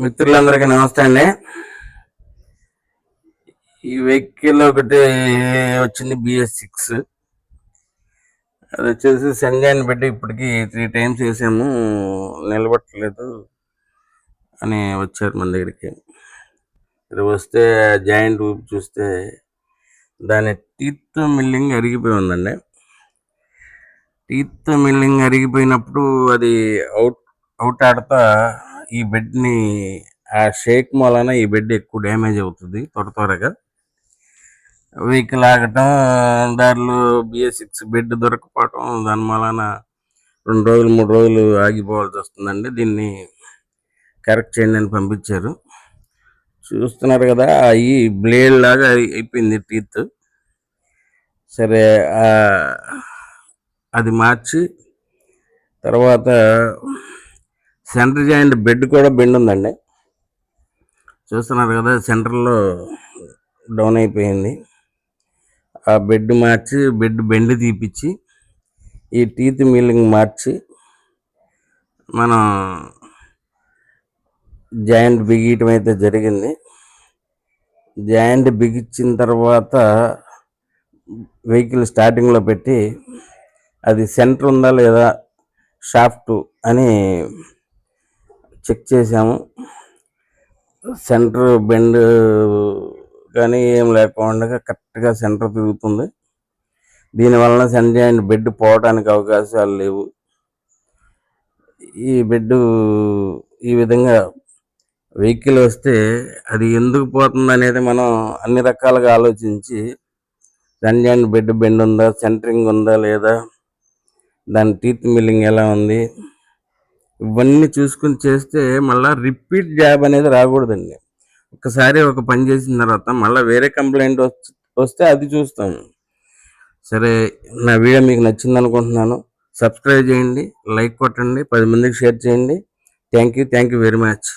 మిత్రులందరికీ నమస్తే అండి. ఈ వెహికల్ ఒకటి వచ్చింది BS6. అది వచ్చేసి సంజయ్ పెట్టి ఇప్పటికి 3 times వేసాము, నిలబట్టలేదు అని వచ్చారు మన దగ్గరికి. ఇది వస్తే జాయింట్ ఊపి చూస్తే దాని టీత్ మిల్లింగ్ అరిగిపోయి ఉందండి. టీత్ మిల్లింగ్ అరిగిపోయినప్పుడు అది అవుట్ ఆడతా ఈ బెడ్ని ఆ షేక్ మూలన ఈ బెడ్ ఎక్కువ డ్యామేజ్ అవుతుంది త్వరగా. వెహికల్ ఆగటం, దారిలో BS6 బెడ్ దొరకపోవటం, దాని మూలన 2 రోజులు 3 రోజులు ఆగిపోవాల్సి వస్తుందండి. దీన్ని కరెక్ట్ చేయండి అని పంపించారు. చూస్తున్నారు కదా, అవి బ్లేడ్ లాగా అయిపోయింది టీత్. సరే, అది మార్చి తర్వాత సెంటర్ జాయింట్ బెడ్ కూడా బెండ్ ఉందండి. చూస్తున్నారు కదా, సెంటర్లో డౌన్ అయిపోయింది. ఆ బెడ్ మార్చి, బెడ్ బెండ్ తీపిచ్చి ఈ టీత్ మిల్లింగ్ మార్చి మనం జాయింట్ బిగియటం అయితే జరిగింది. జాయింట్ బిగించిన తర్వాత వెహికల్ స్టార్టింగ్లో పెట్టి అది సెంటర్ ఉందా లేదా షాఫ్ట్ అని చెక్ చేసాము. సెంటర్ బెండ్ కానీ ఏం లేకుండా కరెక్ట్గా సెంటర్ తిరుగుతుంది. దీనివలన సెంటర్ జాయింట్ బెడ్ పోవడానికి అవకాశాలు లేవు. ఈ బెడ్ ఈ విధంగా వెహికల్ వస్తే అది ఎందుకు పోతుంది అనేది మనం అన్ని రకాలుగా ఆలోచించి సెంటర్ జాయింట్ బెడ్ బెండ్ ఉందా, సెంటరింగ్ ఉందా లేదా, దాని టీత్ మిల్లింగ్ ఎలా ఉంది, ఇవన్నీ చూసుకుని చేస్తే మళ్ళీ రిపీట్ జాబ్ అనేది రాకూడదండి. ఒకసారి ఒక పని చేసిన తర్వాత మళ్ళీ వేరే కంప్లైంట్ వస్తే అది చూస్తాము. సరే, నా వీడియో మీకు నచ్చింది అనుకుంటున్నాను. సబ్స్క్రైబ్ చేయండి, లైక్ కొట్టండి, 10 మందికి షేర్ చేయండి. Thank you very much.